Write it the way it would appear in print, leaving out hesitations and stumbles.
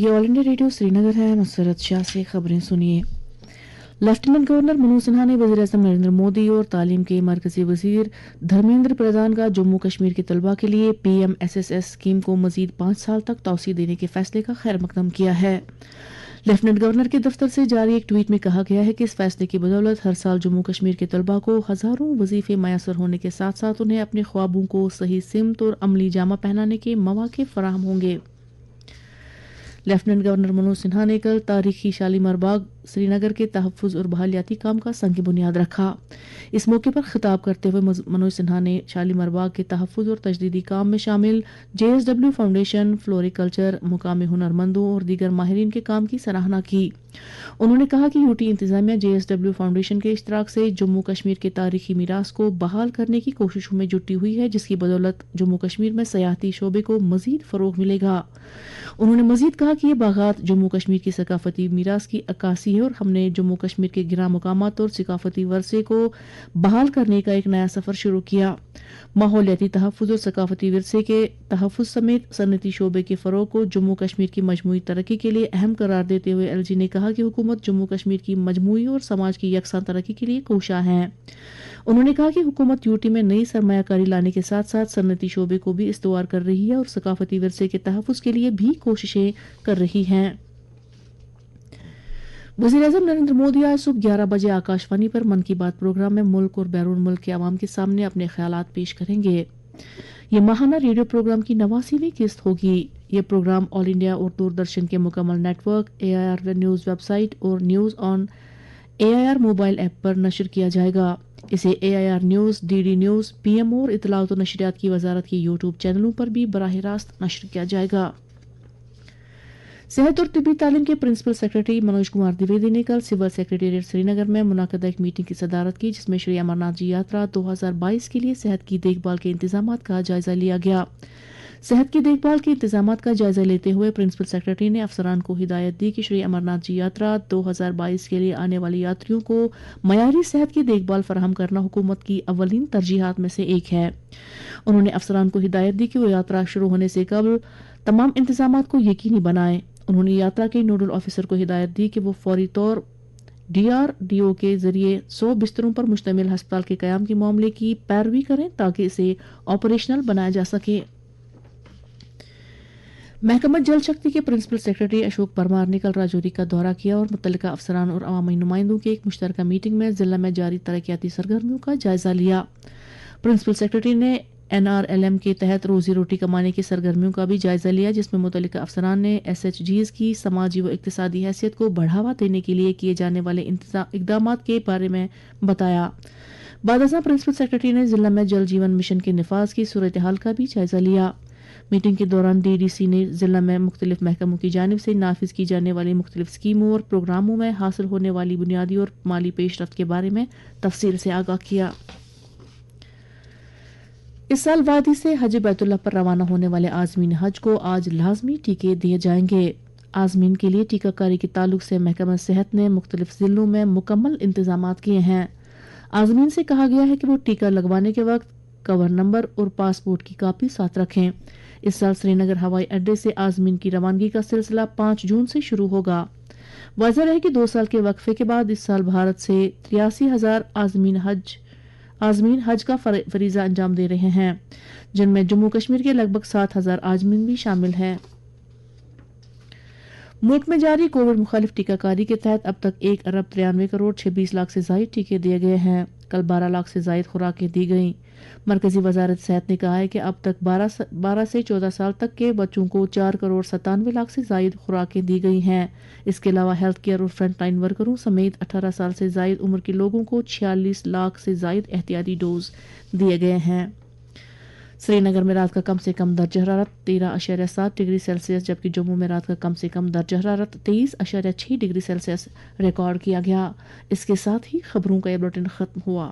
ये all India radio Srinagar है। मसरत शाह से खबरें सुनिए। लेफ्टिनेंट गवर्नर मनोज सिन्हा ने वज़ीर-ए-आज़म नरेंद्र मोदी और तालीम के मरकजी वजीर धर्मेंद्र प्रधान का जम्मू कश्मीर के तलबा के लिए PMSSS स्कीम को मजीद 5 साल तक तौसीह देने के फैसले का खैर मकदम किया है। लेफ्टिनेंट गवर्नर के दफ्तर से जारी एक ट्वीट में कहा गया है कि इस फैसले की बदौलत हर साल जम्मू कश्मीर के तलबा को हजारों वजीफे मैसर होने के साथ साथ उन्हें अपने ख्वाबों को सही सिमत और अमली जामा पहनाने के मौके फराहम होंगे। लेफ्टिनेंट गवर्नर मनोज सिन्हा ने कल तारीखी शालीमार बाग श्रीनगर के तहफ़्फ़ुज़ और बहालियाती काम का संग बुनियाद रखा। इस मौके पर खिताब करते हुए मनोज सिन्हा ने शालीमार बाग के तहफ़्फ़ुज़ और तजदीदी काम में शामिल JSW फाउंडेशन, फ्लोरिकल्चर, मुकामी हुनरमंदों और दीगर माहिरीन के काम की सराहना की। उन्होंने कहा कि UT इंतजामिया JSW फाउंडेशन के इश्तराक से जम्मू कश्मीर के तारीखी मीरास को बहाल करने की कोशिशों में जुटी हुई है, जिसकी बदौलत जम्मू कश्मीर में सयाहती शोबे को मजीद फरोग मिलेगा। उन्होंने मजीद कहा कि ये बागात जम्मू कश्मीर की सकाफती मीरास की अक्कासी है और हमने जम्मू कश्मीर के गिरा मुकामात और सकाफती वर्से को बहाल करने का एक नया सफर शुरू किया। माहौलियाती तहफ़्फ़ुज़ और सकाफती विरसे के तहफ़्फ़ुज़ समेत सनती शोबे के फ़रोग को जम्मू कश्मीर की मजमूई तरक्की के लिए अहम करार देते हुए LG ने कहा कि हुकूमत जम्मू कश्मीर की मजमूई और समाज की यकसां तरक्की के लिए कोशा है। उन्होंने कहा कि हुकूमत UT में नई सरमायाकारी लाने के साथ साथ सनती शोबे को भी इस्तवार कर रही है और सकाफती विरसे के तहफ़्फ़ुज़ के लिए भी कोशिशें कर रही हैं। वज़ीर-ए-आज़म नरेंद्र मोदी आज सुबह 11 बजे आकाशवाणी पर मन की बात प्रोग्राम में मुल्क और बैरून मुल्क के अवाम के सामने अपने ख्यालात पेश करेंगे। ये माहाना रेडियो प्रोग्राम की 89वीं किस्त होगी। ये प्रोग्राम ऑल इंडिया और दूरदर्शन के मुकम्मल नेटवर्क, AIR न्यूज़ वेबसाइट और news on AIR mobile app पर नशर किया जाएगा। इसे AIR news, DD news, PM और इत्तलात और नशरियात की वजारत के YouTube चैनलों पर भी बराह रास्त नशर किया जाएगा। सेहत और तिब्बी तालीम के प्रिंसिपल सेक्रेटरी मनोज कुमार द्विवेदी ने कल सिविल सेक्रेटेरिएट श्रीनगर में मुनाकदा एक मीटिंग की सदारत की, जिसमें श्री अमरनाथ जी यात्रा 2022 के लिए सेहत की देखभाल के इंतजामात का जायजा लिया गया। सेहत की देखभाल के इंतजामात का जायजा लेते हुए प्रिंसिपल सेक्रेटरी ने अफसरान को हिदायत दी कि श्री अमरनाथ जी यात्रा 2022 के लिए आने वाले यात्रियों को मयारी सेहत की देखभाल फराहम करना हुकूमत की अव्वलीन तरजीहात में से एक है। उन्होंने अफसरान को हिदायत दी कि वो यात्रा शुरू होने से कबल तमाम इंतजामात को यकीनी बनाएं। उन्होंने यात्रा के नोडल ऑफिसर को हिदायत दी कि वो फौरी तौर DRDO के जरिए 100 बिस्तरों पर मुश्तमिल हस्पताल के कयाम के मामले की पैरवी करें ताकि इसे ऑपरेशनल बनाया जा सके। महकमा जल शक्ति के प्रिंसिपल सेक्रेटरी अशोक परमार ने कल राजौरी का दौरा किया और मुतल्लिका अफसरान और अवामी नुमाइंदों की एक मुश्तरका मीटिंग में जिला में जारी तरक्याती सरगर्मियों का जायजा लिया। प्रिंसिपल सेक्रेटरी ने NRLM के तहत रोजी रोटी कमाने की सरगर्मियों का भी जायजा लिया, जिसमें मुतल्लिका अफसरान ने SHGs की समाजी व इक्तिसादी हैसियत को बढ़ावा देने के लिए किए जाने वाले इकदाम के बारे में बताया। बाद प्रिंसिपल सेक्रेटरी ने जिला में जल जीवन मिशन के निफाज की सूरत हाल का भी जायजा लिया। मीटिंग के दौरान DDC ने जिला में मुख्तलिफ महकमों की जानिब से नाफिज की जाने वाली मुख्तलिफ स्कीमों और प्रोग्रामों में हासिल होने वाली बुनियादी और माली पेशरफ्त के बारे में तफसील से आगाह किया। इस साल वादी से हज बैतुल्लाह पर रवाना होने वाले आज़मीन हज को आज लाजमी टीके दिए जाएंगे। आज़मीन के लिए टीकाकारी के ताल्लुक से महकमा सेहत ने मुख्तलिफ जिलों में मुकम्मल इंतजामात किए हैं। आज़मीन से कहा गया है कि वो टीका लगवाने के वक्त कवर नंबर और पासपोर्ट की कापी साथ रखें। इस साल श्रीनगर हवाई अड्डे से आज़मीन की रवानगी का सिलसिला 5 जून से शुरू होगा। वाज़ेह है कि 2 साल के वक्फे के बाद इस साल भारत से 83,000 आज़मीन हज का फरीजा अंजाम दे रहे हैं, जिनमें जम्मू कश्मीर के लगभग 7,000 आज़मीन भी शामिल हैं। मुल्क में जारी कोविड मुखालिफ टीकाकारी के तहत अब तक 1,93,26,00,000 से जायद टीके दिए गए हैं। कल 12 लाख से जायद खुराकें दी गईं। मरकजी वजारत सेहत ने कहा है कि अब तक 12 से 14 साल तक के बच्चों को 4,97,00,000 से जायद खुराकें दी गई हैं। इसके अलावा हेल्थ केयर और फ्रंट लाइन वर्करों समेत 18 साल से जायद उम्र के लोगों को 46 लाख से जायद एहतियाती डोज दिए गए हैं। श्रीनगर में रात का कम से कम दर्जा हरारत 13.7 डिग्री सेल्सियस, जबकि जम्मू में रात का कम से कम दर्जा हरारत 23.6 डिग्री सेल्सियस रिकॉर्ड किया गया। इसके साथ ही खबरों का यह बुलेटिन खत्म हुआ।